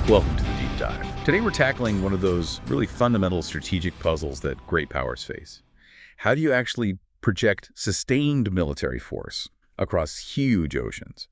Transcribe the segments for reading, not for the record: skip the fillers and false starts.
Welcome to the Deep Dive. Today we're tackling one of those really fundamental strategic puzzles that great powers face. How do you actually project sustained military force across huge oceans?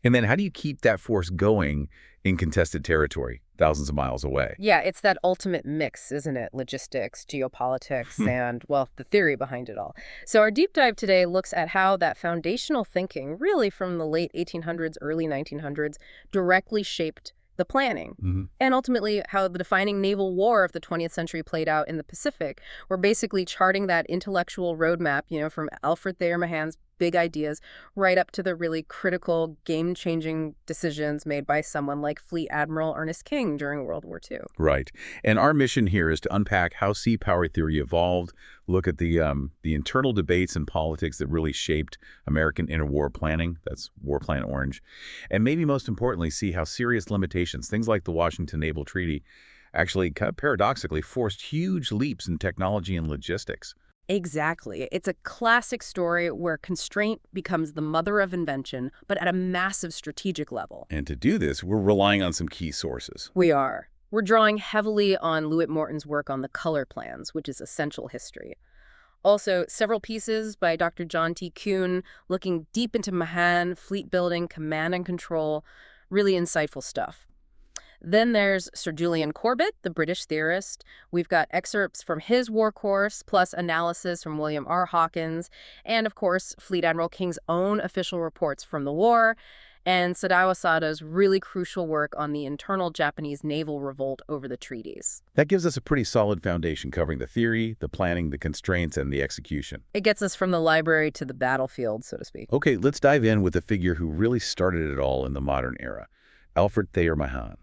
And then how do you keep that force going in contested territory, thousands of miles away? Yeah, it's that ultimate mix, isn't it? Logistics, geopolitics, and, well, the theory behind it all. So our deep dive today looks at how that foundational thinking, really from the late 1800s, early 1900s, directly shaped the planning. And ultimately how the defining naval war of the 20th century played out in the Pacific. We're basically charting that intellectual roadmap, from Alfred Thayer Mahan's big ideas right up to the really critical, game-changing decisions made by someone like Fleet Admiral Ernest King during World War II. Right. And our mission here is to unpack how sea power theory evolved, look at the internal debates and politics that really shaped American interwar planning, that's War Plan Orange, and maybe most importantly, see how serious limitations, things like the Washington Naval Treaty, actually kind of paradoxically forced huge leaps in technology and logistics. Exactly. It's a classic story where constraint becomes the mother of invention, but at a massive strategic level. And to do this, we're relying on some key sources. We are. We're drawing heavily on Lewitt Morton's work on the color plans, which is essential history. Also, several pieces by Dr. John T. Kuhn looking deep into Mahan, fleet building, command and control, really insightful stuff. Then there's Sir Julian Corbett, the British theorist. We've got excerpts from his war course, plus analysis from William R. Hawkins, and of course, Fleet Admiral King's own official reports from the war, and Sadao Asada's really crucial work on the internal Japanese naval revolt over the treaties. That gives us a pretty solid foundation covering the theory, the planning, the constraints, and the execution. It gets us from the library to the battlefield, so to speak. Okay, let's dive in with the figure who really started it all in the modern era, Alfred Thayer Mahan.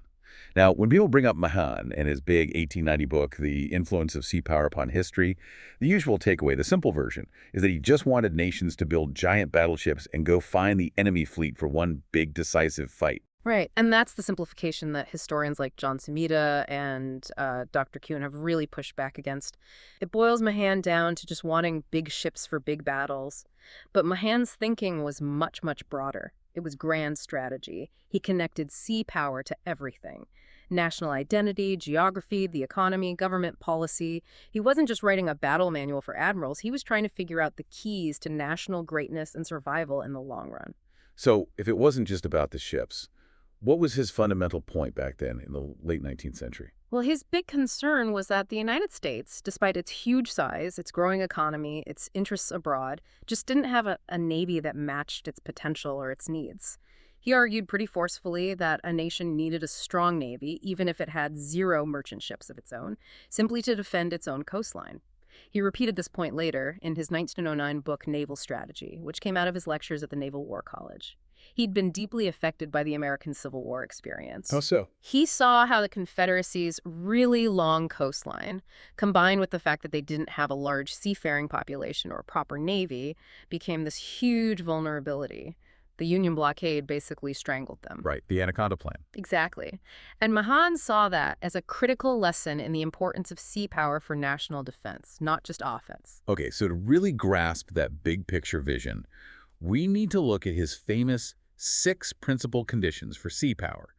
Now, when people bring up Mahan and his big 1890 book, The Influence of Sea Power Upon History, the usual takeaway, the simple version, is that he just wanted nations to build giant battleships and go find the enemy fleet for one big decisive fight. Right, and that's the simplification that historians like John Sumida and Dr. Kuhn have really pushed back against. It boils Mahan down to just wanting big ships for big battles. But Mahan's thinking was much, much broader. It was grand strategy. He connected sea power to everything. National identity, geography, the economy, government policy. He wasn't just writing a battle manual for admirals. He was trying to figure out the keys to national greatness and survival in the long run. So if it wasn't just about the ships, what was his fundamental point back then in the late 19th century? Well, his big concern was that the United States, despite its huge size, its growing economy, its interests abroad, just didn't have a navy that matched its potential or its needs. He argued pretty forcefully that a nation needed a strong navy, even if it had zero merchant ships of its own, simply to defend its own coastline. He repeated this point later in his 1909 book Naval Strategy, which came out of his lectures at the Naval War College. He'd been deeply affected by the American Civil War experience. How so? He saw how the Confederacy's really long coastline, combined with the fact that they didn't have a large seafaring population or a proper navy, became this huge vulnerability. The Union blockade basically strangled them. Right, the Anaconda Plan. Exactly. And Mahan saw that as a critical lesson in the importance of sea power for national defense, not just offense. Okay, so to really grasp that big picture vision, we need to look at his famous 6 principal conditions for sea power.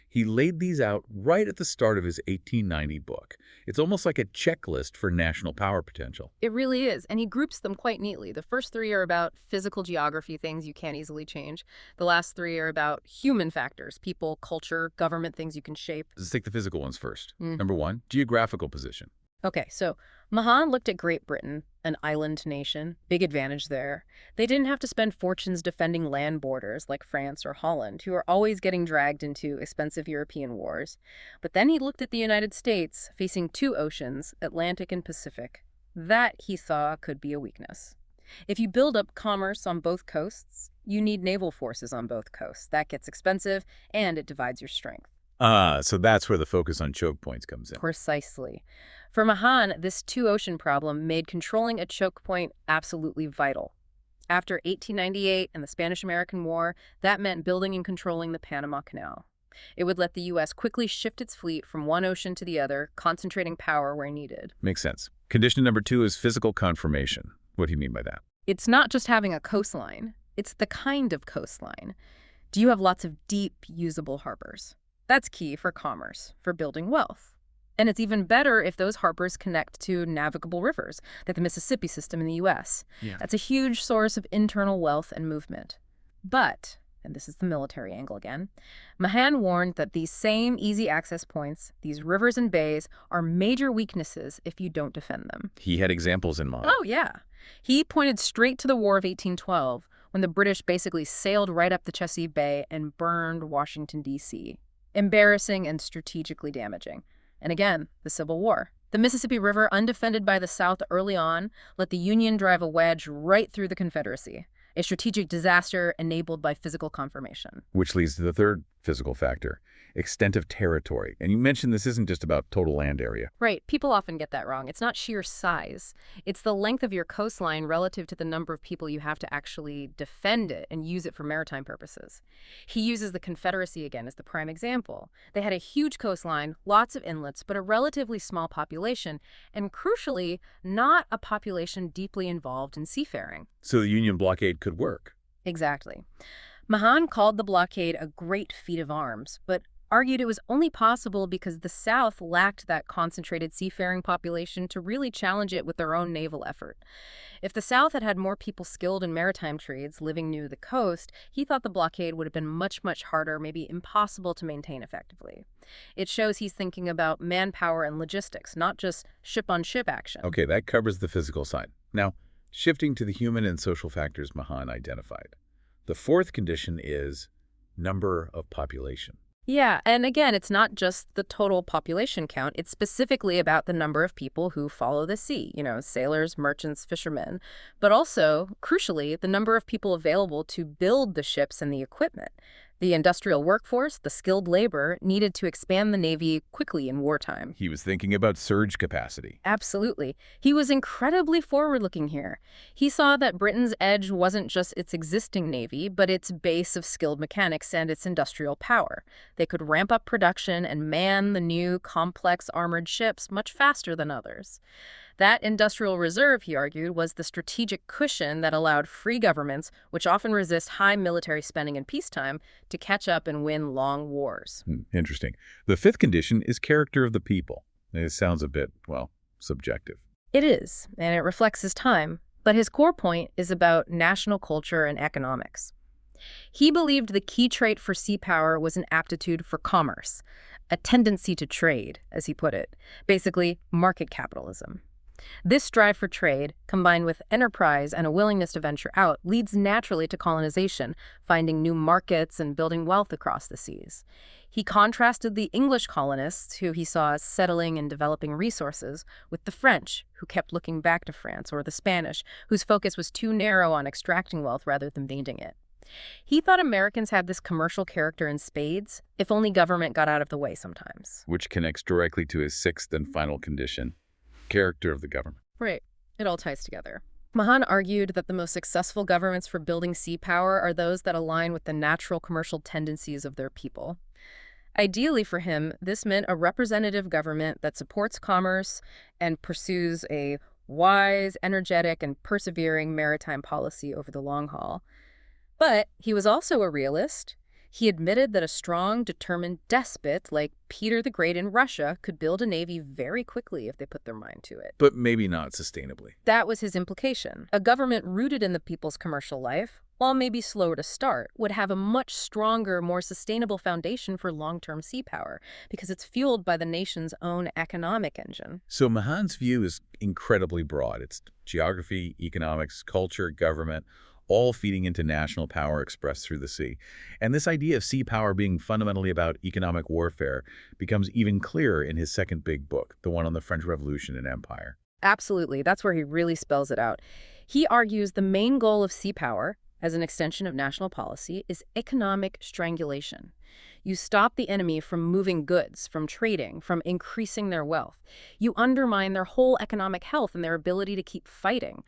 He laid these out right at the start of his 1890 book. It's almost like a checklist for national power potential. It really is, and he groups them quite neatly. The first 3 are about physical geography, things you can't easily change. The last 3 are about human factors, people, culture, government, things you can shape. Let's take the physical ones first. Number 1, geographical position. Okay, so Mahan looked at Great Britain, an island nation, big advantage there. They didn't have to spend fortunes defending land borders like France or Holland, who are always getting dragged into expensive European wars. But then he looked at the United States, facing 2 oceans, Atlantic and Pacific. That, he saw, could be a weakness. If you build up commerce on both coasts, you need naval forces on both coasts. That gets expensive, and it divides your strength. So that's where the focus on choke points comes in. Precisely. For Mahan, this 2-ocean problem made controlling a choke point absolutely vital. After 1898 and the Spanish-American War, that meant building and controlling the Panama Canal. It would let the U.S. quickly shift its fleet from one ocean to the other, concentrating power where needed. Makes sense. Condition number 2 is physical confirmation. What do you mean by that? It's not just having a coastline. It's the kind of coastline. Do you have lots of deep, usable harbors? That's key for commerce, for building wealth. And it's even better if those harbors connect to navigable rivers, like the Mississippi system in the U.S. Yeah. That's a huge source of internal wealth and movement. But, and this is the military angle again, Mahan warned that these same easy access points, these rivers and bays, are major weaknesses if you don't defend them. He had examples in mind. Oh, yeah. He pointed straight to the War of 1812, when the British basically sailed right up the Chesapeake Bay and burned Washington, D.C. Embarrassing and strategically damaging. And again, the Civil War. The Mississippi River, undefended by the South early on, let the Union drive a wedge right through the Confederacy. A strategic disaster enabled by physical confirmation. Which leads to the third physical factor, extent of territory. And you mentioned this isn't just about total land area. Right. People often get that wrong. It's not sheer size. It's the length of your coastline relative to the number of people you have to actually defend it and use it for maritime purposes. He uses the Confederacy again as the prime example. They had a huge coastline, lots of inlets, but a relatively small population, and crucially, not a population deeply involved in seafaring. So the Union blockade could work. Exactly. Mahan called the blockade a great feat of arms, but argued it was only possible because the South lacked that concentrated seafaring population to really challenge it with their own naval effort. If the South had had more people skilled in maritime trades living near the coast, he thought the blockade would have been much, much harder, maybe impossible to maintain effectively. It shows he's thinking about manpower and logistics, not just ship-on-ship action. Okay, that covers the physical side. Now, shifting to the human and social factors Mahan identified. The fourth condition is number of population. Yeah, and again, it's not just the total population count. It's specifically about the number of people who follow the sea, sailors, merchants, fishermen, but also, crucially, the number of people available to build the ships and the equipment. The industrial workforce, the skilled labor, needed to expand the Navy quickly in wartime. He was thinking about surge capacity. Absolutely. He was incredibly forward-looking here. He saw that Britain's edge wasn't just its existing Navy, but its base of skilled mechanics and its industrial power. They could ramp up production and man the new, complex armored ships much faster than others. That industrial reserve, he argued, was the strategic cushion that allowed free governments, which often resist high military spending in peacetime, to catch up and win long wars. Interesting. The fifth condition is character of the people. It sounds a bit, subjective. It is, and it reflects his time, but his core point is about national culture and economics. He believed the key trait for sea power was an aptitude for commerce, a tendency to trade, as he put it, basically market capitalism. This drive for trade, combined with enterprise and a willingness to venture out, leads naturally to colonization, finding new markets and building wealth across the seas. He contrasted the English colonists, who he saw as settling and developing resources, with the French, who kept looking back to France, or the Spanish, whose focus was too narrow on extracting wealth rather than maintaining it. He thought Americans had this commercial character in spades, if only government got out of the way sometimes. Which connects directly to his sixth and final condition. Character of the government. Right. It all ties together. Mahan argued that the most successful governments for building sea power are those that align with the natural commercial tendencies of their people. Ideally for him, this meant a representative government that supports commerce and pursues a wise, energetic, and persevering maritime policy over the long haul. But he was also a realist. He admitted that a strong, determined despot like Peter the Great in Russia could build a navy very quickly if they put their mind to it. But maybe not sustainably. That was his implication. A government rooted in the people's commercial life, while maybe slower to start, would have a much stronger, more sustainable foundation for long-term sea power because it's fueled by the nation's own economic engine. So Mahan's view is incredibly broad. It's geography, economics, culture, government, all feeding into national power expressed through the sea. And this idea of sea power being fundamentally about economic warfare becomes even clearer in his second big book, the one on the French Revolution and Empire. Absolutely. That's where he really spells it out. He argues the main goal of sea power, as an extension of national policy, is economic strangulation. You stop the enemy from moving goods, from trading, from increasing their wealth. You undermine their whole economic health and their ability to keep fighting.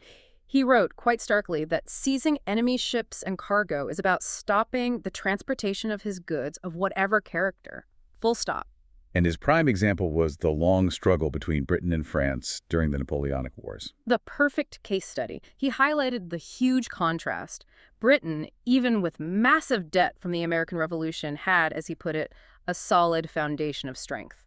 He wrote, quite starkly, that seizing enemy ships and cargo is about stopping the transportation of his goods of whatever character. Full stop. And his prime example was the long struggle between Britain and France during the Napoleonic Wars. The perfect case study. He highlighted the huge contrast. Britain, even with massive debt from the American Revolution, had, as he put it, a solid foundation of strength.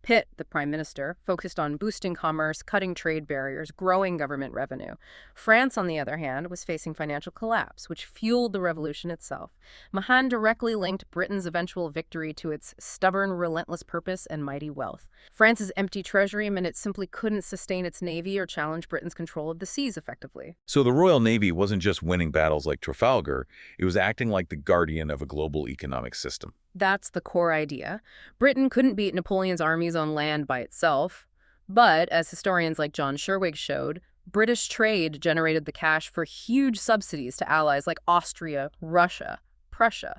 Pitt, the prime minister, focused on boosting commerce, cutting trade barriers, growing government revenue. France, on the other hand, was facing financial collapse, which fueled the revolution itself. Mahan directly linked Britain's eventual victory to its stubborn, relentless purpose and mighty wealth. France's empty treasury meant it simply couldn't sustain its navy or challenge Britain's control of the seas effectively. So the Royal Navy wasn't just winning battles like Trafalgar, it was acting like the guardian of a global economic system. That's the core idea. Britain couldn't beat Napoleon's armies on land by itself. But, as historians like John Sherwig showed, British trade generated the cash for huge subsidies to allies like Austria, Russia, Prussia.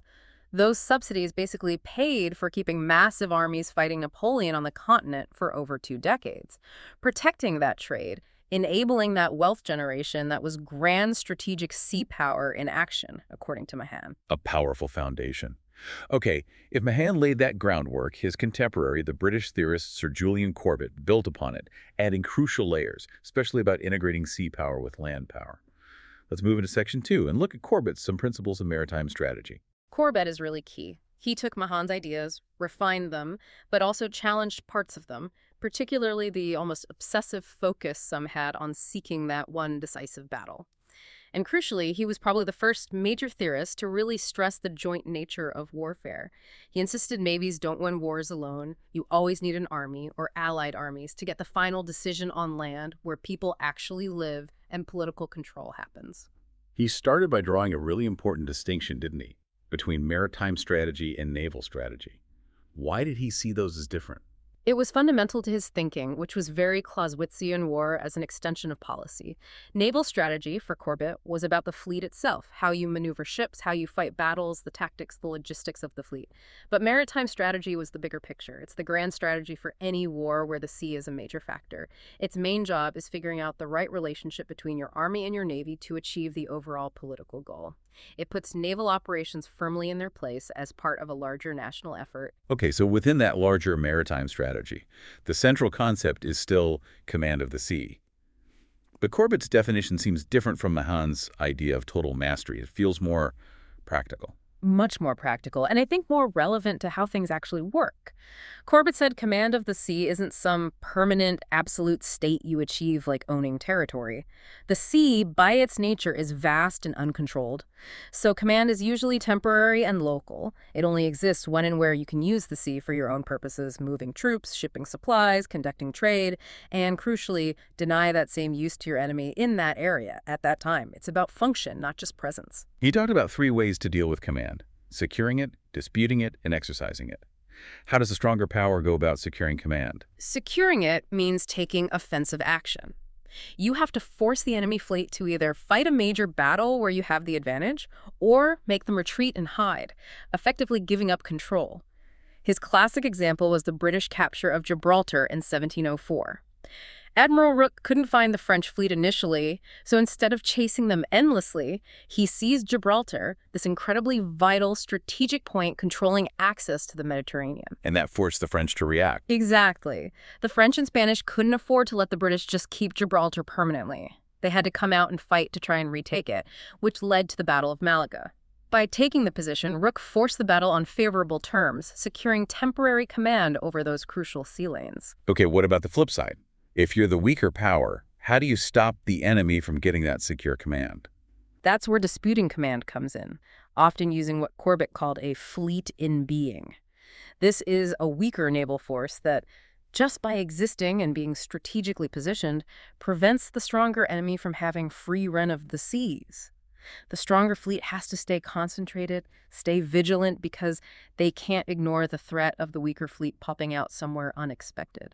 Those subsidies basically paid for keeping massive armies fighting Napoleon on the continent for over 2 decades, protecting that trade, enabling that wealth generation that was grand strategic sea power in action, according to Mahan. A powerful foundation. Okay, if Mahan laid that groundwork, his contemporary, the British theorist Sir Julian Corbett, built upon it, adding crucial layers, especially about integrating sea power with land power. Let's move into Section 2 and look at Corbett's Some Principles of Maritime Strategy. Corbett is really key. He took Mahan's ideas, refined them, but also challenged parts of them, particularly the almost obsessive focus some had on seeking that one decisive battle. And crucially, he was probably the first major theorist to really stress the joint nature of warfare. He insisted navies don't win wars alone. You always need an army or allied armies to get the final decision on land where people actually live and political control happens. He started by drawing a really important distinction, didn't he, between maritime strategy and naval strategy. Why did he see those as different? It was fundamental to his thinking, which was very Clausewitzian war as an extension of policy. Naval strategy, for Corbett, was about the fleet itself, how you maneuver ships, how you fight battles, the tactics, the logistics of the fleet. But maritime strategy was the bigger picture. It's the grand strategy for any war where the sea is a major factor. Its main job is figuring out the right relationship between your army and your navy to achieve the overall political goal. It puts naval operations firmly in their place as part of a larger national effort. Okay, so within that larger maritime strategy, the central concept is still command of the sea. But Corbett's definition seems different from Mahan's idea of total mastery. It feels more practical. Much more practical, and I think more relevant to how things actually work. Corbett said command of the sea isn't some permanent, absolute state you achieve like owning territory. The sea, by its nature, is vast and uncontrolled. So command is usually temporary and local. It only exists when and where you can use the sea for your own purposes, moving troops, shipping supplies, conducting trade, and, crucially, deny that same use to your enemy in that area at that time. It's about function, not just presence. He talked about 3 ways to deal with command: securing it, disputing it, and exercising it. How does a stronger power go about securing command? Securing it means taking offensive action. You have to force the enemy fleet to either fight a major battle where you have the advantage or make them retreat and hide, effectively giving up control. His classic example was the British capture of Gibraltar in 1704. Admiral Rooke couldn't find the French fleet initially, so instead of chasing them endlessly, he seized Gibraltar, this incredibly vital strategic point controlling access to the Mediterranean. And that forced the French to react. Exactly. The French and Spanish couldn't afford to let the British just keep Gibraltar permanently. They had to come out and fight to try and retake it, which led to the Battle of Malaga. By taking the position, Rooke forced the battle on favorable terms, securing temporary command over those crucial sea lanes. Okay, what about the flip side? If you're the weaker power, how do you stop the enemy from getting that secure command? That's where disputing command comes in, often using what Corbett called a fleet in being. This is a weaker naval force that, just by existing and being strategically positioned, prevents the stronger enemy from having free run of the seas. The stronger fleet has to stay concentrated, stay vigilant, because they can't ignore the threat of the weaker fleet popping out somewhere unexpected.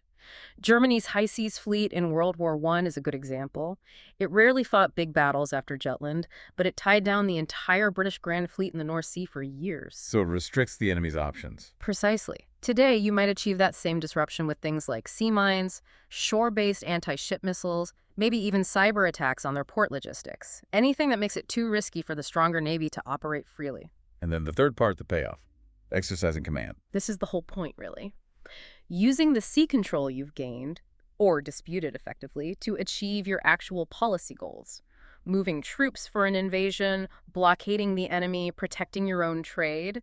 Germany's High Seas Fleet in World War I is a good example. It rarely fought big battles after Jutland, but it tied down the entire British Grand Fleet in the North Sea for years. So it restricts the enemy's options. Precisely. Today, you might achieve that same disruption with things like sea mines, shore-based anti-ship missiles, maybe even cyber attacks on their port logistics. Anything that makes it too risky for the stronger Navy to operate freely. And then the third part, the payoff: exercising command. This is the whole point, really. Using the sea control you've gained, or disputed effectively, to achieve your actual policy goals. Moving troops for an invasion, blockading the enemy, protecting your own trade.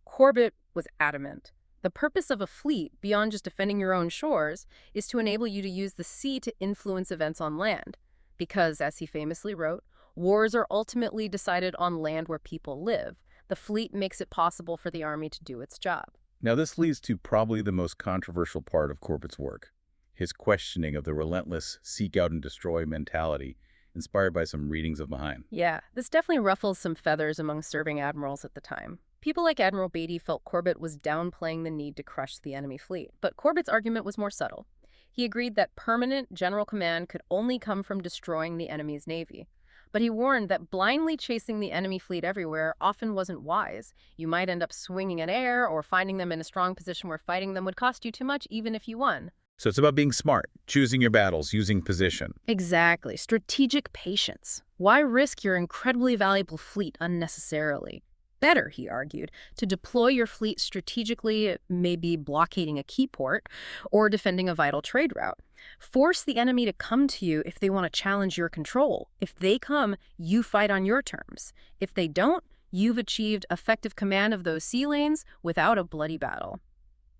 Corbett was adamant. The purpose of a fleet, beyond just defending your own shores, is to enable you to use the sea to influence events on land. Because, as he famously wrote, wars are ultimately decided on land where people live. The fleet makes it possible for the army to do its job. Now, this leads to probably the most controversial part of Corbett's work, his questioning of the relentless seek out and destroy mentality inspired by some readings of Mahan. Yeah, this definitely ruffles some feathers among serving admirals at the time. People like Admiral Beatty felt Corbett was downplaying the need to crush the enemy fleet, but Corbett's argument was more subtle. He agreed that permanent general command could only come from destroying the enemy's navy. But he warned that blindly chasing the enemy fleet everywhere often wasn't wise. You might end up swinging in air or finding them in a strong position where fighting them would cost you too much even if you won. So it's about being smart, choosing your battles, using position. Exactly. Strategic patience. Why risk your incredibly valuable fleet unnecessarily? Better, he argued, to deploy your fleet strategically, maybe blockading a key port or defending a vital trade route. Force the enemy to come to you if they want to challenge your control. If they come, you fight on your terms. If they don't, you've achieved effective command of those sea lanes without a bloody battle.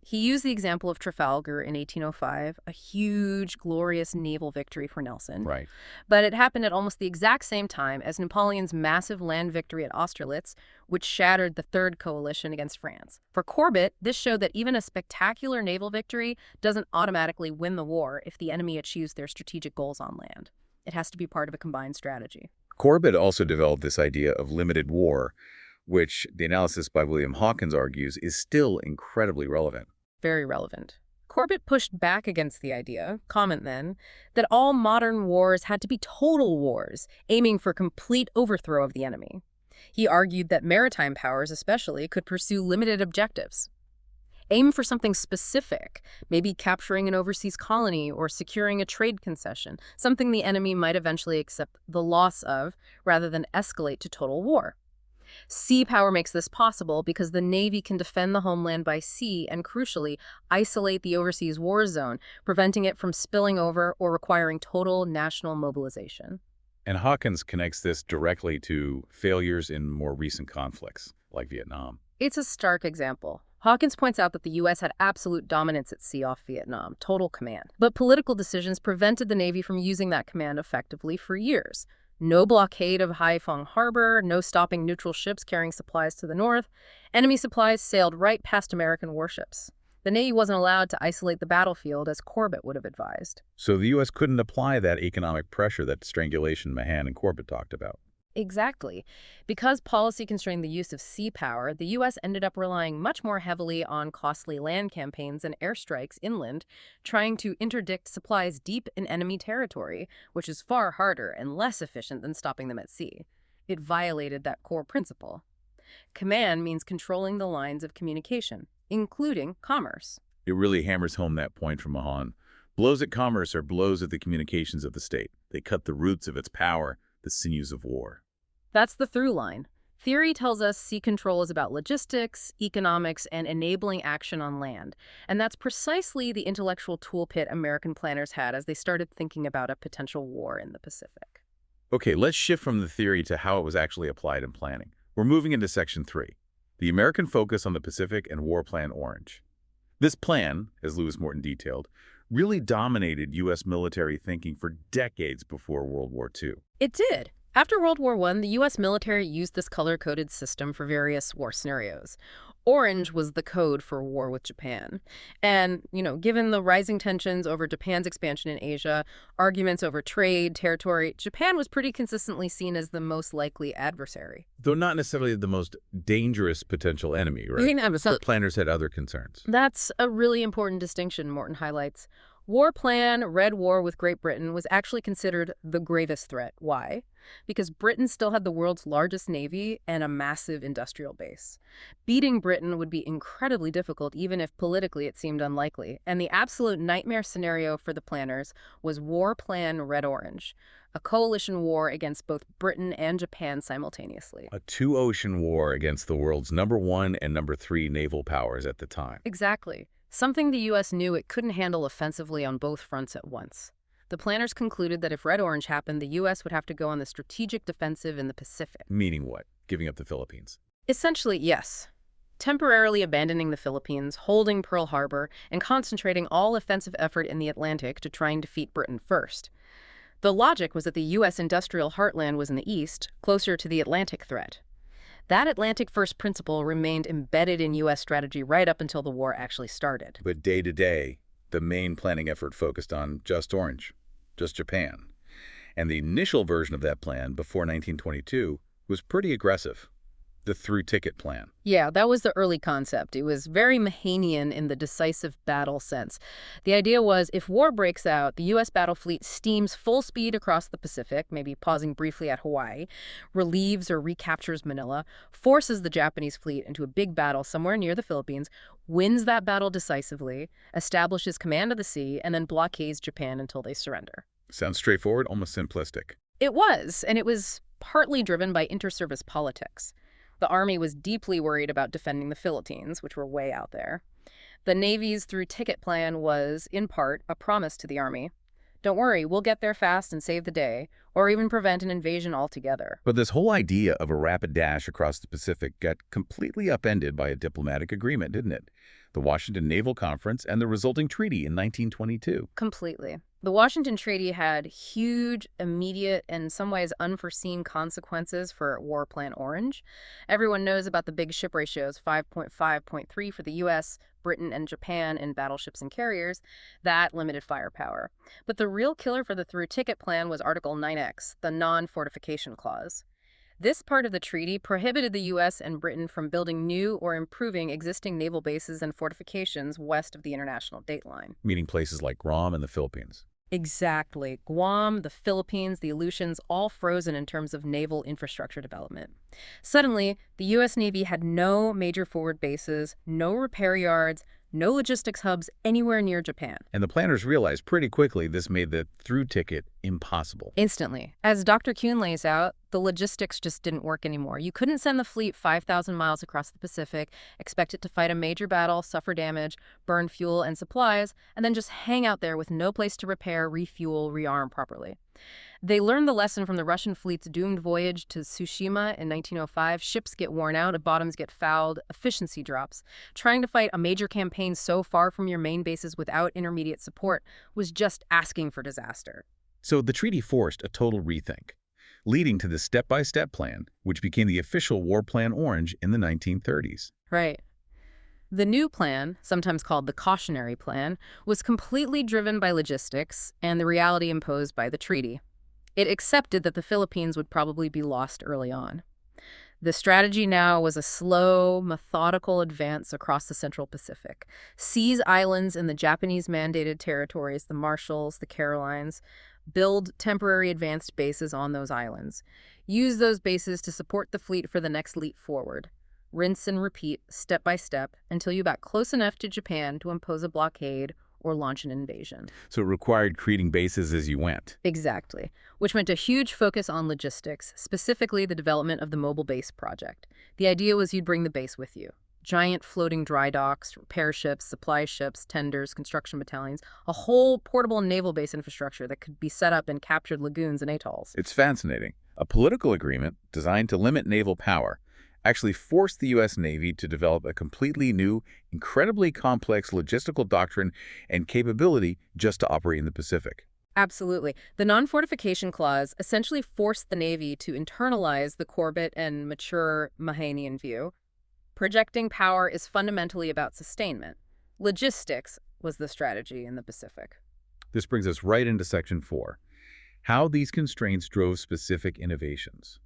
He used the example of Trafalgar in 1805, a huge, glorious naval victory for Nelson. Right. But it happened at almost the exact same time as Napoleon's massive land victory at Austerlitz, which shattered the Third Coalition against France. For Corbett, this showed that even a spectacular naval victory doesn't automatically win the war if the enemy achieves their strategic goals on land. It has to be part of a combined strategy. Corbett also developed this idea of limited war, which the analysis by William Hawkins argues is still incredibly relevant. Very relevant. Corbett pushed back against the idea, comment then, that all modern wars had to be total wars, aiming for complete overthrow of the enemy. He argued that maritime powers especially could pursue limited objectives. Aim for something specific, maybe capturing an overseas colony or securing a trade concession, something the enemy might eventually accept the loss of, rather than escalate to total war. Sea power makes this possible because the Navy can defend the homeland by sea and, crucially, isolate the overseas war zone, preventing it from spilling over or requiring total national mobilization. And Hawkins connects this directly to failures in more recent conflicts, like Vietnam. It's a stark example. Hawkins points out that the U.S. had absolute dominance at sea off Vietnam, total command. But political decisions prevented the Navy from using that command effectively for years. No blockade of Haiphong Harbor, no stopping neutral ships carrying supplies to the north. Enemy supplies sailed right past American warships. The Navy wasn't allowed to isolate the battlefield as Corbett would have advised. So the U.S. couldn't apply that economic pressure that strangulation Mahan and Corbett talked about. Exactly. Because policy constrained the use of sea power, the U.S. ended up relying much more heavily on costly land campaigns and airstrikes inland, trying to interdict supplies deep in enemy territory, which is far harder and less efficient than stopping them at sea. It violated that core principle. Command means controlling the lines of communication, including commerce. It really hammers home that point from Mahan. Blows at commerce are blows at the communications of the state. They cut the roots of its power, the sinews of war. That's the through line. Theory tells us sea control is about logistics, economics, and enabling action on land. And that's precisely the intellectual toolkit American planners had as they started thinking about a potential war in the Pacific. Okay, let's shift from the theory to how it was actually applied in planning. We're moving into Section 3, the American focus on the Pacific and War Plan Orange. This plan, as Lewis Morton detailed, really dominated U.S. military thinking for decades before World War II. It did. After World War I, the U.S. military used this color-coded system for various war scenarios. Orange was the code for war with Japan. And, given the rising tensions over Japan's expansion in Asia, arguments over trade, territory, Japan was pretty consistently seen as the most likely adversary. Though not necessarily the most dangerous potential enemy, right? So planners had other concerns. that's a really important distinction, Morton highlights. War Plan, Red War with Great Britain, was actually considered the gravest threat. Why? Because Britain still had the world's largest navy and a massive industrial base. Beating Britain would be incredibly difficult, even if politically it seemed unlikely. And the absolute nightmare scenario for the planners was War Plan Red-Orange, a coalition war against both Britain and Japan simultaneously. A two-ocean war against the world's #1 and #3 naval powers at the time. Exactly. Something the U.S. knew it couldn't handle offensively on both fronts at once. The planners concluded that if Red-Orange happened, the U.S. would have to go on the strategic defensive in the Pacific. Meaning what? Giving up the Philippines. Essentially, yes. temporarily abandoning the Philippines, holding Pearl Harbor, and concentrating all offensive effort in the Atlantic to try and defeat Britain first. The logic was that the U.S. industrial heartland was in the east, closer to the Atlantic threat. That Atlantic first principle remained embedded in U.S. strategy right up until the war actually started. But day to day, the main planning effort focused on just Orange, just Japan. And the initial version of that plan before 1922 was pretty aggressive. The through-ticket plan. Yeah, that was the early concept. It was very Mahanian in the decisive battle sense. The idea was if war breaks out, the U.S. battle fleet steams full speed across the Pacific, maybe pausing briefly at Hawaii, relieves or recaptures Manila, forces the Japanese fleet into a big battle somewhere near the Philippines, wins that battle decisively, establishes command of the sea, and then blockades Japan until they surrender. Sounds straightforward, almost simplistic. It was, and it was partly driven by inter-service politics. The Army was deeply worried about defending the Philippines, which were way out there. The Navy's through-ticket plan was, in part, a promise to the Army. Don't worry, we'll get there fast and save the day, or even prevent an invasion altogether. But this whole idea of a rapid dash across the Pacific got completely upended by a diplomatic agreement, didn't it? The Washington Naval Conference and the resulting treaty in 1922. Completely. The Washington Treaty had huge, immediate, and in some ways unforeseen consequences for War Plan Orange. Everyone knows about the big ship ratios, 5.5.3 for the U.S., Britain, and Japan in battleships and carriers. That limited firepower. But the real killer for the through-ticket plan was Article 9X, the non-fortification clause. This part of the treaty prohibited the U.S. and Britain from building new or improving existing naval bases and fortifications west of the international date line. Meaning places like Guam and the Philippines. Exactly. Guam, the Philippines, the Aleutians, all frozen in terms of naval infrastructure development. Suddenly, the U.S. Navy had no major forward bases, no repair yards, no logistics hubs anywhere near Japan. And the planners realized pretty quickly this made the through ticket impossible. Instantly. As Dr. Kuhn lays out, the logistics just didn't work anymore. You couldn't send the fleet 5,000 miles across the Pacific, expect it to fight a major battle, suffer damage, burn fuel and supplies, and then just hang out there with no place to repair, refuel, rearm properly. They learned the lesson from the Russian fleet's doomed voyage to Tsushima in 1905. Ships get worn out, bottoms get fouled, efficiency drops. Trying to fight a major campaign so far from your main bases without intermediate support was just asking for disaster. So the treaty forced a total rethink, leading to the step-by-step plan, which became the official War Plan Orange in the 1930s. Right. The new plan, sometimes called the cautionary plan, was completely driven by logistics and the reality imposed by the treaty. It accepted that the Philippines would probably be lost early on. The strategy now was a slow, methodical advance across the Central Pacific. Seize islands in the Japanese-mandated territories, the Marshalls, the Carolines, build temporary advanced bases on those islands. Use those bases to support the fleet for the next leap forward. Rinse and repeat, step by step, until you got close enough to Japan to impose a blockade or launch an invasion. So it required creating bases as you went. Exactly, which meant a huge focus on logistics, specifically the development of the Mobile Base Project. The idea was you'd bring the base with you. Giant floating dry docks, repair ships, supply ships, tenders, construction battalions, a whole portable naval base infrastructure that could be set up in captured lagoons and atolls. It's fascinating. A political agreement designed to limit naval power actually forced the U.S. Navy to develop a completely new, incredibly complex logistical doctrine and capability just to operate in the Pacific. Absolutely. The non-fortification clause essentially forced the Navy to internalize the Corbett and mature Mahanian view. Projecting power is fundamentally about sustainment. Logistics was the strategy in the Pacific. This brings us right into Section 4, how these constraints drove specific innovations.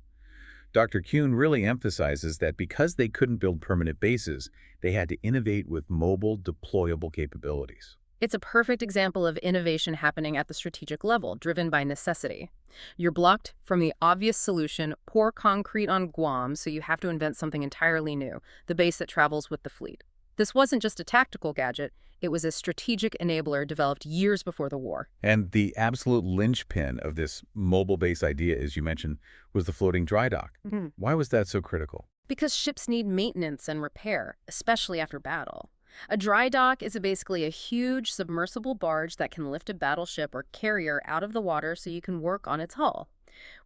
Dr. Kuhn really emphasizes that because they couldn't build permanent bases, they had to innovate with mobile, deployable capabilities. It's a perfect example of innovation happening at the strategic level, driven by necessity. You're blocked from the obvious solution, pour concrete on Guam, so you have to invent something entirely new, the base that travels with the fleet. This wasn't just a tactical gadget, it was a strategic enabler developed years before the war. And the absolute linchpin of this mobile base idea, as you mentioned, was the floating dry dock. Why was that so critical? Because ships need maintenance and repair, especially after battle. A dry dock is basically a huge submersible barge that can lift a battleship or carrier out of the water so you can work on its hull.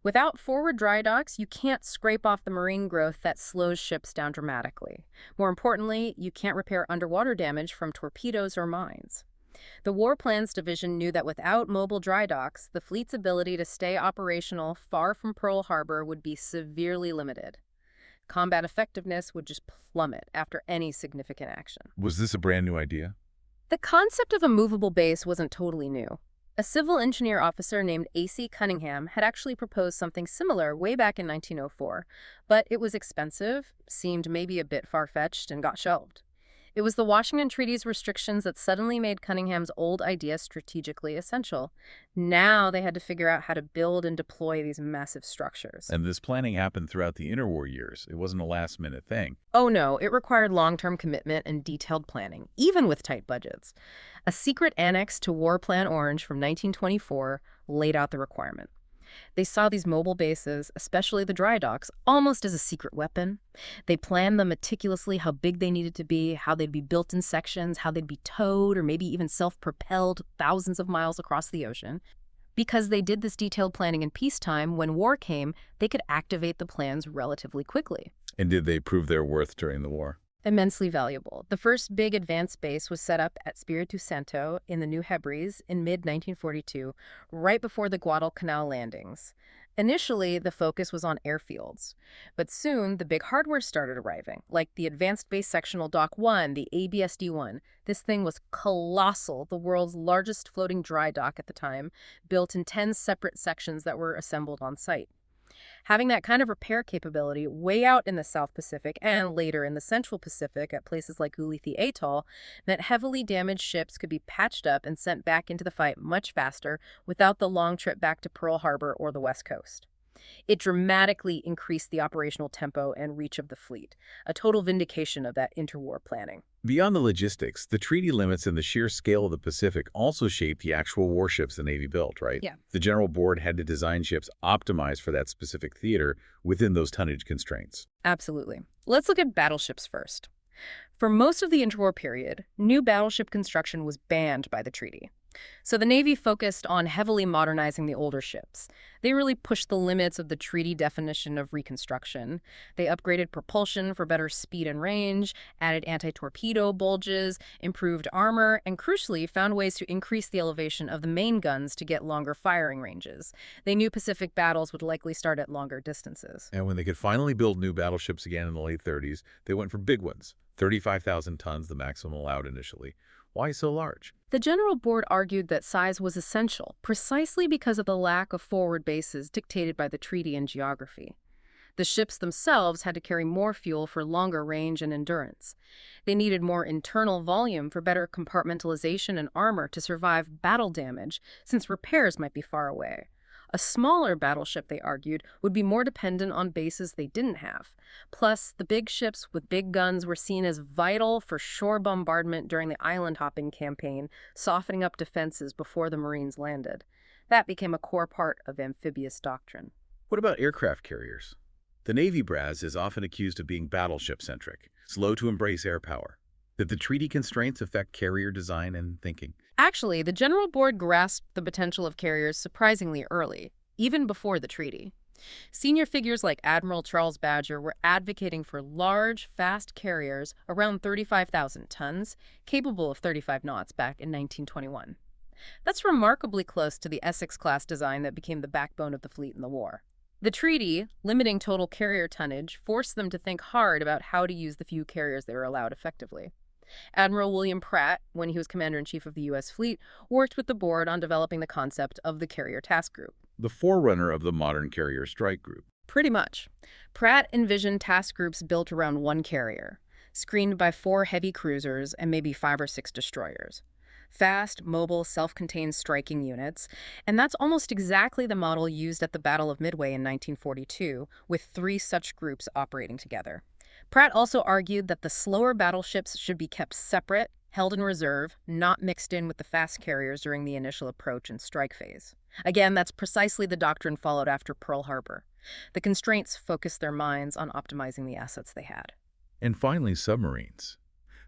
Without forward dry docks, you can't scrape off the marine growth that slows ships down dramatically. More importantly, you can't repair underwater damage from torpedoes or mines. The War Plans Division knew that without mobile dry docks, the fleet's ability to stay operational far from Pearl Harbor would be severely limited. Combat effectiveness would just plummet after any significant action. Was this a brand new idea? The concept of a movable base wasn't totally new. A civil engineer officer named A.C. Cunningham had actually proposed something similar way back in 1904, but it was expensive, seemed maybe a bit far-fetched, and got shelved. It was the Washington Treaty's restrictions that suddenly made Cunningham's old idea strategically essential. Now they had to figure out how to build and deploy these massive structures. And this planning happened throughout the interwar years. It wasn't a last-minute thing. Oh no, it required long-term commitment and detailed planning, even with tight budgets. A secret annex to War Plan Orange from 1924 laid out the requirement. They saw these mobile bases, especially the dry docks, almost as a secret weapon. They planned them meticulously, how big they needed to be, how they'd be built in sections, how they'd be towed or maybe even self-propelled thousands of miles across the ocean. Because they did this detailed planning in peacetime, when war came, they could activate the plans relatively quickly. And did they prove their worth during the war? Immensely valuable. The first big advanced base was set up at Espiritu Santo in the New Hebrides in mid-1942, right before the Guadalcanal landings. Initially, the focus was on airfields, but soon the big hardware started arriving, like the Advanced Base Sectional Dock 1, the ABSD-1. This thing was colossal, the world's largest floating dry dock at the time, built in 10 separate sections that were assembled on site. Having that kind of repair capability way out in the South Pacific and later in the Central Pacific at places like Ulithi Atoll meant heavily damaged ships could be patched up and sent back into the fight much faster without the long trip back to Pearl Harbor or the West Coast. It dramatically increased the operational tempo and reach of the fleet, a total vindication of that interwar planning. Beyond the logistics, the treaty limits and the sheer scale of the Pacific also shaped the actual warships the Navy built, right? Yeah. The General Board had to design ships optimized for that specific theater within those tonnage constraints. Absolutely. Let's look at battleships first. For most of the interwar period, new battleship construction was banned by the treaty. So the Navy focused on heavily modernizing the older ships. They really pushed the limits of the treaty definition of reconstruction. They upgraded propulsion for better speed and range, added anti-torpedo bulges, improved armor, and crucially found ways to increase the elevation of the main guns to get longer firing ranges. They knew Pacific battles would likely start at longer distances. And when they could finally build new battleships again in the late 30s, they went for big ones, 35,000 tons, the maximum allowed initially. Why so large? The General Board argued that size was essential, precisely because of the lack of forward bases dictated by the treaty and geography. The ships themselves had to carry more fuel for longer range and endurance. They needed more internal volume for better compartmentalization and armor to survive battle damage, since repairs might be far away. A smaller battleship, they argued, would be more dependent on bases they didn't have. Plus, the big ships with big guns were seen as vital for shore bombardment during the island-hopping campaign, softening up defenses before the Marines landed. That became a core part of amphibious doctrine. What about aircraft carriers? The Navy brass is often accused of being battleship-centric, slow to embrace air power. Did the treaty constraints affect carrier design and thinking? Actually, the General Board grasped the potential of carriers surprisingly early, even before the treaty. Senior figures like Admiral Charles Badger were advocating for large, fast carriers around 35,000 tons, capable of 35 knots back in 1921. That's remarkably close to the Essex-class design that became the backbone of the fleet in the war. The treaty, limiting total carrier tonnage, forced them to think hard about how to use the few carriers they were allowed effectively. Admiral William Pratt, when he was Commander-in-Chief of the U.S. Fleet, worked with the board on developing the concept of the Carrier Task Group. The forerunner of the modern carrier strike group. Pretty much. Pratt envisioned task groups built around one carrier, screened by 4 heavy cruisers and maybe 5 or 6 destroyers. Fast, mobile, self-contained striking units, and that's almost exactly the model used at the Battle of Midway in 1942, with 3 such groups operating together. Pratt also argued that the slower battleships should be kept separate, held in reserve, not mixed in with the fast carriers during the initial approach and strike phase. Again, that's precisely the doctrine followed after Pearl Harbor. The constraints focused their minds on optimizing the assets they had. And finally, submarines.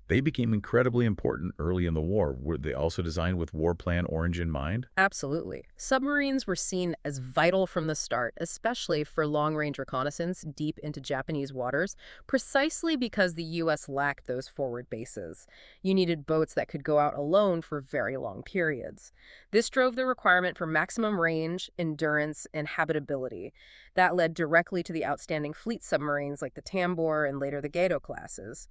They became incredibly important early in the war. Were they also designed with War Plan Orange in mind? Absolutely. Submarines were seen as vital from the start, especially for long-range reconnaissance deep into Japanese waters, precisely because the U.S. lacked those forward bases. You needed boats that could go out alone for very long periods. This drove the requirement for maximum range, endurance, and habitability. That led directly to the outstanding fleet submarines like the Tambor and later the Gato classes.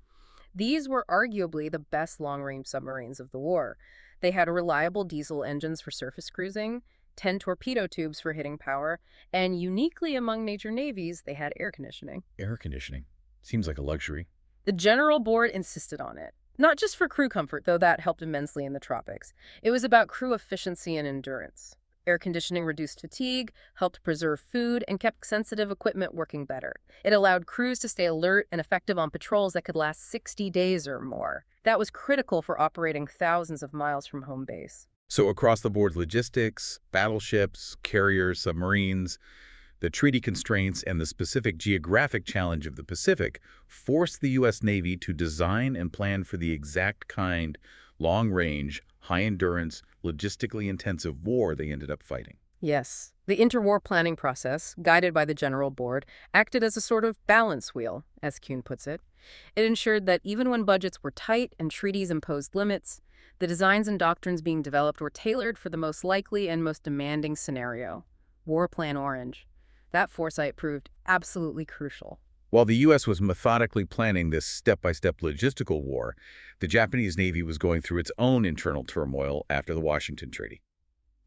These were arguably the best long-range submarines of the war. They had reliable diesel engines for surface cruising, 10 torpedo tubes for hitting power, and uniquely among major navies, they had air conditioning. Air conditioning. Seems like a luxury. The General Board insisted on it. Not just for crew comfort, though that helped immensely in the tropics. It was about crew efficiency and endurance. Air conditioning reduced fatigue, helped preserve food, and kept sensitive equipment working better. It allowed crews to stay alert and effective on patrols that could last 60 days or more. That was critical for operating thousands of miles from home base. So across-the-board logistics, battleships, carriers, submarines, the treaty constraints, and the specific geographic challenge of the Pacific forced the U.S. Navy to design and plan for the exact kind, long-range, high-endurance, logistically intensive war they ended up fighting. Yes, the interwar planning process, guided by the General Board, acted as a sort of balance wheel, as Kuhn puts it. It ensured that even when budgets were tight and treaties imposed limits, the designs and doctrines being developed were tailored for the most likely and most demanding scenario. War Plan Orange. That foresight proved absolutely crucial. While the U.S. was methodically planning this step-by-step logistical war, the Japanese Navy was going through its own internal turmoil after the Washington Treaty.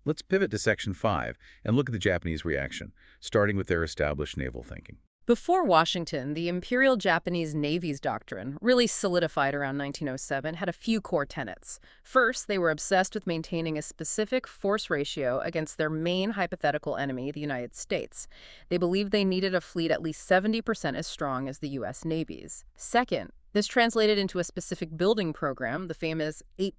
Let's pivot to Section 5 and look at the Japanese reaction, starting with their established naval thinking. Before Washington, the Imperial Japanese Navy's doctrine, really solidified around 1907, had a few core tenets. First, they were obsessed with maintaining a specific force ratio against their main hypothetical enemy, the United States. They believed they needed a fleet at least 70% as strong as the U.S. Navy's. Second, this translated into a specific building program, the famous eight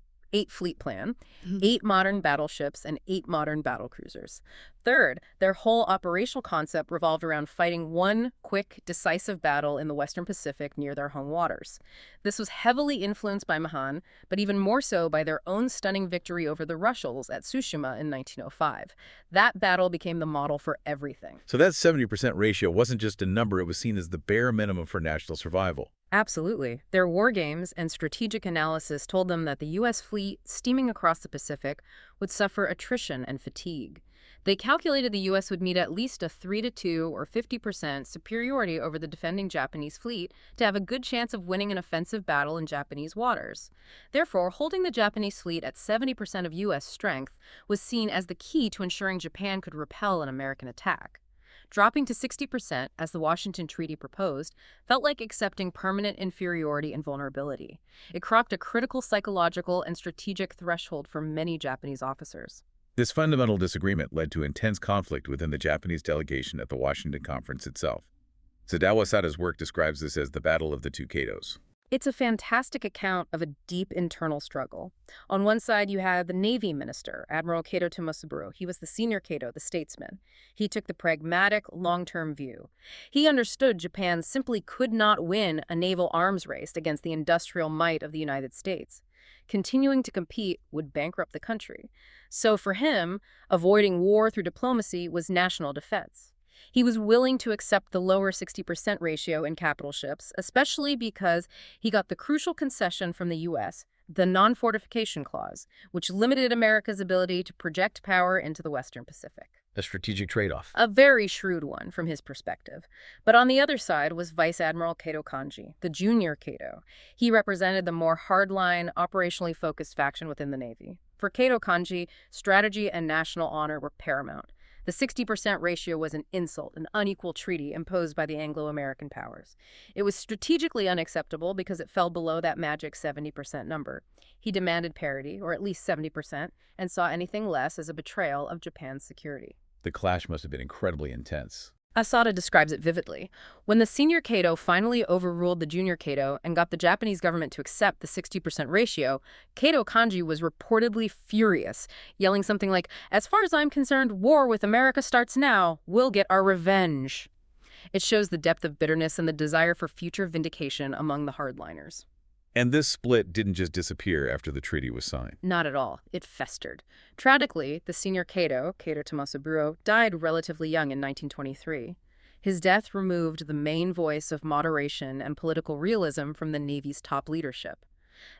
fleet plan, 8 modern battleships, and 8 modern battlecruisers. Third, their whole operational concept revolved around fighting one quick, decisive battle in the Western Pacific near their home waters. This was heavily influenced by Mahan, but even more so by their own stunning victory over the Russians at Tsushima in 1905. That battle became the model for everything. So that 70% ratio wasn't just a number, it was seen as the bare minimum for national survival. Absolutely. Their war games and strategic analysis told them that the U.S. fleet, steaming across the Pacific, would suffer attrition and fatigue. They calculated the U.S. would need at least a 3-2 or 50% superiority over the defending Japanese fleet to have a good chance of winning an offensive battle in Japanese waters. Therefore, holding the Japanese fleet at 70% of U.S. strength was seen as the key to ensuring Japan could repel an American attack. Dropping to 60%, as the Washington Treaty proposed, felt like accepting permanent inferiority and vulnerability. It crossed a critical psychological and strategic threshold for many Japanese officers. This fundamental disagreement led to intense conflict within the Japanese delegation at the Washington Conference itself. Sadao Asada's work describes this as the Battle of the Two Katos. It's a fantastic account of a deep internal struggle. On one side, you had the Navy Minister, Admiral Kato Tomosaburo. He was the senior Kato, the statesman. He took the pragmatic, long-term view. He understood Japan simply could not win a naval arms race against the industrial might of the United States. Continuing to compete would bankrupt the country. So for him, avoiding war through diplomacy was national defense. He was willing to accept the lower 60% ratio in capital ships, especially because he got the crucial concession from the U.S., the non-fortification clause, which limited America's ability to project power into the Western Pacific. A strategic trade-off. A very shrewd one from his perspective. But on the other side was Vice Admiral Kato Kanji, the junior Kato. He represented the more hardline, operationally focused faction within the Navy. For Kato Kanji, strategy and national honor were paramount. The 60% ratio was an insult, an unequal treaty imposed by the Anglo-American powers. It was strategically unacceptable because it fell below that magic 70% number. He demanded parity, or at least 70%, and saw anything less as a betrayal of Japan's security. The clash must have been incredibly intense. Asada describes it vividly. When the senior Kato finally overruled the junior Kato and got the Japanese government to accept the 60% ratio, Kato Kanji was reportedly furious, yelling something like, "As far as I'm concerned, war with America starts now. We'll get our revenge." It shows the depth of bitterness and the desire for future vindication among the hardliners. And this split didn't just disappear after the treaty was signed. Not at all. It festered. Tragically, the senior Cato Tommaso, died relatively young in 1923. His death removed the main voice of moderation and political realism from the Navy's top leadership.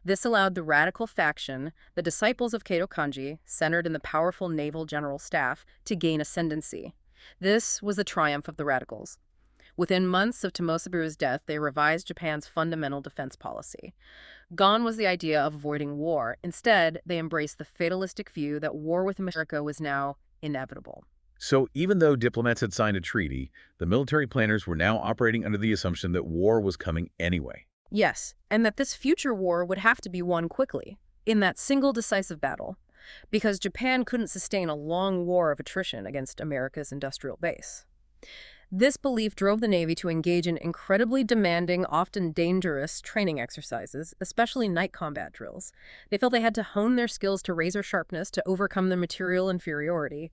This allowed the radical faction, the disciples of Cato Kanji, centered in the powerful naval general staff, to gain ascendancy. This was the triumph of the radicals. Within months of Tomosaburu's death, they revised Japan's fundamental defense policy. Gone was the idea of avoiding war. Instead, they embraced the fatalistic view that war with America was now inevitable. So even though diplomats had signed a treaty, the military planners were now operating under the assumption that war was coming anyway. Yes, and that this future war would have to be won quickly, in that single decisive battle, because Japan couldn't sustain a long war of attrition against America's industrial base. This belief drove the Navy to engage in incredibly demanding, often dangerous training exercises, especially night combat drills. They felt they had to hone their skills to razor sharpness to overcome their material inferiority.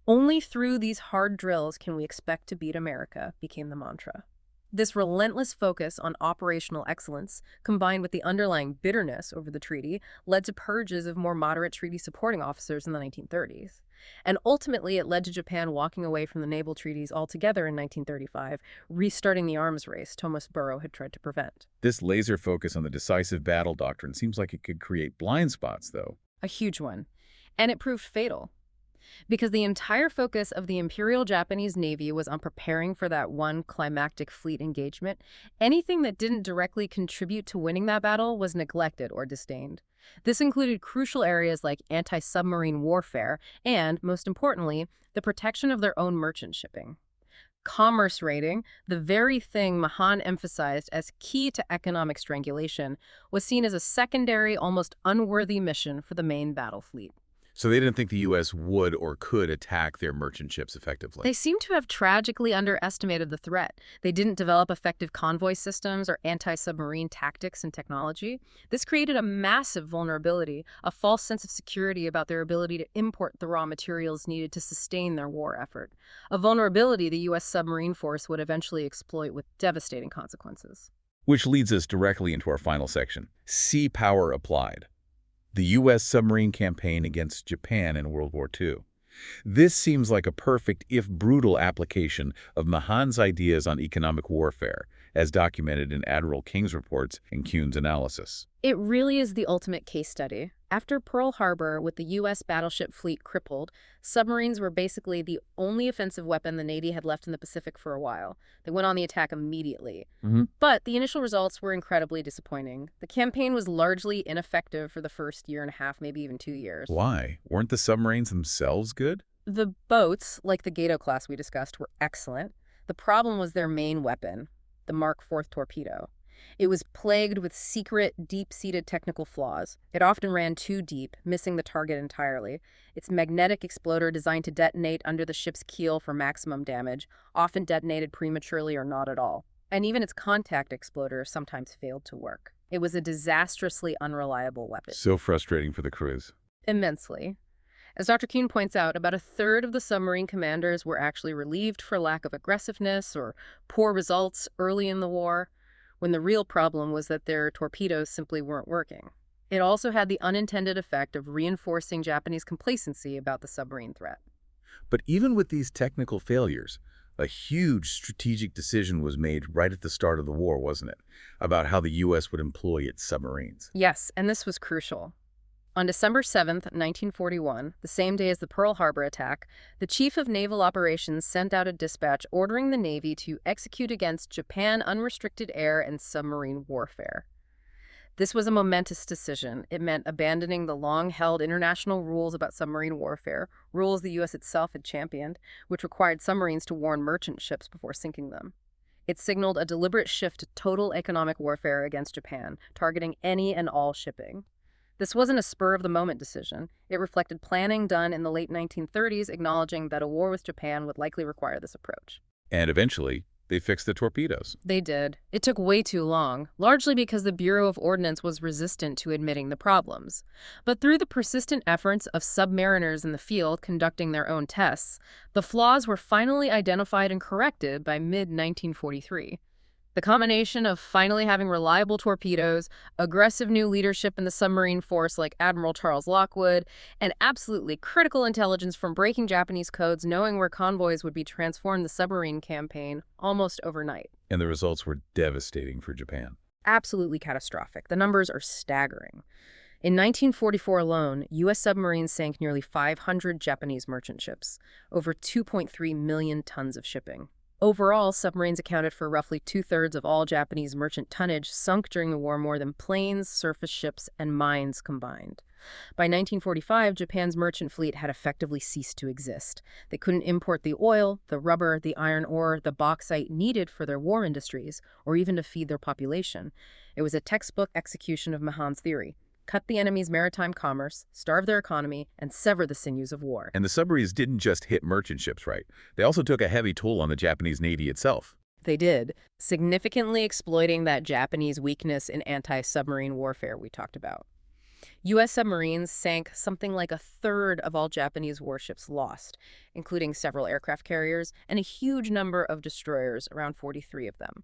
Only through these hard drills can we expect to beat America, became the mantra. This relentless focus on operational excellence, combined with the underlying bitterness over the treaty, led to purges of more moderate treaty supporting officers in the 1930s. And ultimately, it led to Japan walking away from the naval treaties altogether in 1935, restarting the arms race Tomosabu had tried to prevent. This laser focus on the decisive battle doctrine seems like it could create blind spots, though. A huge one. And it proved fatal. Because the entire focus of the Imperial Japanese Navy was on preparing for that one climactic fleet engagement, anything that didn't directly contribute to winning that battle was neglected or disdained. This included crucial areas like anti-submarine warfare and, most importantly, the protection of their own merchant shipping. Commerce raiding, the very thing Mahan emphasized as key to economic strangulation, was seen as a secondary, almost unworthy mission for the main battle fleet. So they didn't think the U.S. would or could attack their merchant ships effectively. They seem to have tragically underestimated the threat. They didn't develop effective convoy systems or anti-submarine tactics and technology. This created a massive vulnerability, a false sense of security about their ability to import the raw materials needed to sustain their war effort. A vulnerability the U.S. submarine force would eventually exploit with devastating consequences. Which leads us directly into our final section, sea power applied. The U.S. submarine campaign against Japan in World War II. This seems like a perfect, if brutal, application of Mahan's ideas on economic warfare, as documented in Admiral King's reports and Kuhn's analysis. It really is the ultimate case study. After Pearl Harbor, with the U.S. battleship fleet crippled, submarines were basically the only offensive weapon the Navy had left in the Pacific for a while. They went on the attack immediately. But the initial results were incredibly disappointing. The campaign was largely ineffective for the first year and a half, maybe even 2 years. Why? Weren't the submarines themselves good? The boats, like the Gato class we discussed, were excellent. The problem was their main weapon, the Mark IV torpedo. It was plagued with secret, deep-seated technical flaws. It often ran too deep, missing the target entirely. Its magnetic exploder, designed to detonate under the ship's keel for maximum damage, often detonated prematurely or not at all. And even its contact exploder sometimes failed to work. It was a disastrously unreliable weapon. So frustrating for the crews. Immensely. As Dr. Kuhn points out, about a third of the submarine commanders were actually relieved for lack of aggressiveness or poor results early in the war, when the real problem was that their torpedoes simply weren't working. It also had the unintended effect of reinforcing Japanese complacency about the submarine threat. But even with these technical failures, a huge strategic decision was made right at the start of the war, wasn't it? About how the U.S. would employ its submarines. Yes, and this was crucial. On December 7, 1941, the same day as the Pearl Harbor attack, the Chief of Naval Operations sent out a dispatch ordering the Navy to execute against Japan unrestricted air and submarine warfare. This was a momentous decision. It meant abandoning the long-held international rules about submarine warfare, rules the U.S. itself had championed, which required submarines to warn merchant ships before sinking them. It signaled a deliberate shift to total economic warfare against Japan, targeting any and all shipping. This wasn't a spur-of-the-moment decision. It reflected planning done in the late 1930s, acknowledging that a war with Japan would likely require this approach. And eventually, they fixed the torpedoes. They did. It took way too long, largely because the Bureau of Ordnance was resistant to admitting the problems. But through the persistent efforts of submariners in the field conducting their own tests, the flaws were finally identified and corrected by mid-1943. The combination of finally having reliable torpedoes, aggressive new leadership in the submarine force like Admiral Charles Lockwood, and absolutely critical intelligence from breaking Japanese codes knowing where convoys would be transformed the submarine campaign almost overnight. And the results were devastating for Japan. Absolutely catastrophic. The numbers are staggering. In 1944 alone, U.S. submarines sank nearly 500 Japanese merchant ships, over 2.3 million tons of shipping. Overall, submarines accounted for roughly two-thirds of all Japanese merchant tonnage sunk during the war, more than planes, surface ships, and mines combined. By 1945, Japan's merchant fleet had effectively ceased to exist. They couldn't import the oil, the rubber, the iron ore, the bauxite needed for their war industries, or even to feed their population. It was a textbook execution of Mahan's theory. Cut the enemy's maritime commerce, starve their economy, and sever the sinews of war. And the submarines didn't just hit merchant ships, right? They also took a heavy toll on the Japanese Navy itself. They did, significantly exploiting that Japanese weakness in anti-submarine warfare we talked about. U.S. submarines sank something like a third of all Japanese warships lost, including several aircraft carriers and a huge number of destroyers, around 43 of them.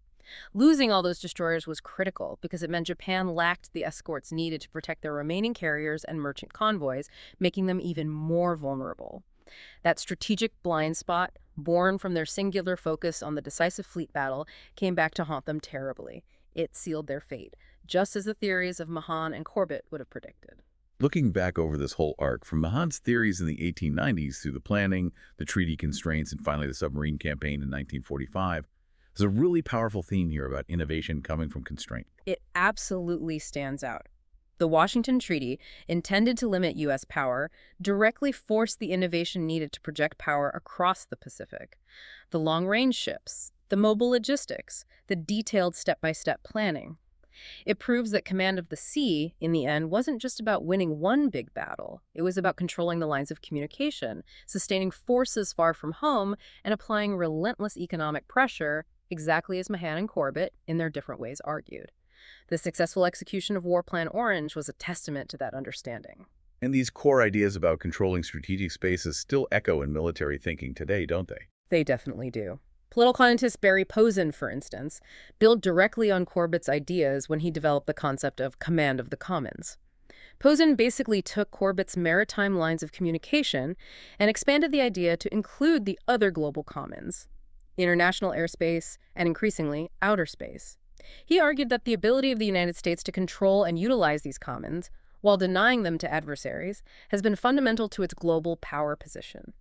Losing all those destroyers was critical because it meant Japan lacked the escorts needed to protect their remaining carriers and merchant convoys, making them even more vulnerable. That strategic blind spot, born from their singular focus on the decisive fleet battle, came back to haunt them terribly. It sealed their fate, just as the theories of Mahan and Corbett would have predicted. Looking back over this whole arc, from Mahan's theories in the 1890s through the planning, the treaty constraints, and finally the submarine campaign in 1945, there's a really powerful theme here about innovation coming from constraint. It absolutely stands out. The Washington Treaty, intended to limit U.S. power, directly forced the innovation needed to project power across the Pacific. The long-range ships, the mobile logistics, the detailed step-by-step planning. It proves that command of the sea, in the end, wasn't just about winning one big battle. It was about controlling the lines of communication, sustaining forces far from home, and applying relentless economic pressure, exactly as Mahan and Corbett, in their different ways, argued. The successful execution of War Plan Orange was a testament to that understanding. And these core ideas about controlling strategic spaces still echo in military thinking today, don't they? They definitely do. Political scientist Barry Posen, for instance, built directly on Corbett's ideas when he developed the concept of command of the commons. Posen basically took Corbett's maritime lines of communication and expanded the idea to include the other global commons: international airspace, and increasingly, outer space. He argued that the ability of the United States to control and utilize these commons, while denying them to adversaries, has been fundamental to its global power position.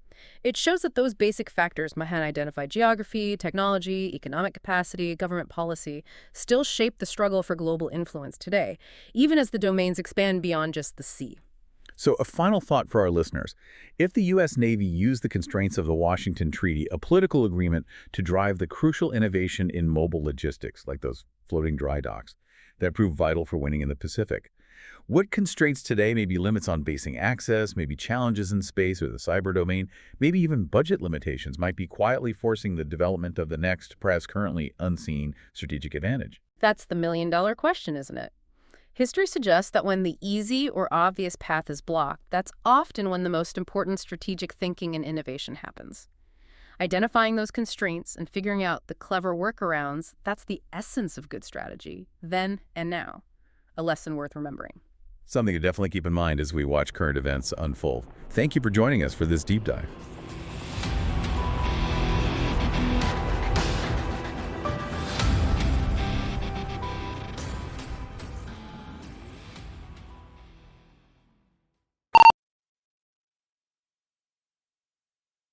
It shows that those basic factors Mahan identified: geography, technology, economic capacity, government policy, still shape the struggle for global influence today, even as the domains expand beyond just the sea. So a final thought for our listeners. If the U.S. Navy used the constraints of the Washington Treaty, a political agreement, to drive the crucial innovation in mobile logistics, like those floating dry docks, that proved vital for winning in the Pacific, what constraints today may be limits on basing access, maybe challenges in space or the cyber domain, maybe even budget limitations might be quietly forcing the development of the next, perhaps currently unseen, strategic advantage? That's the million-dollar question, isn't it? History suggests that when the easy or obvious path is blocked, that's often when the most important strategic thinking and innovation happens. Identifying those constraints and figuring out the clever workarounds, that's the essence of good strategy, then and now. A lesson worth remembering. Something to definitely keep in mind as we watch current events unfold. Thank you for joining us for this deep dive.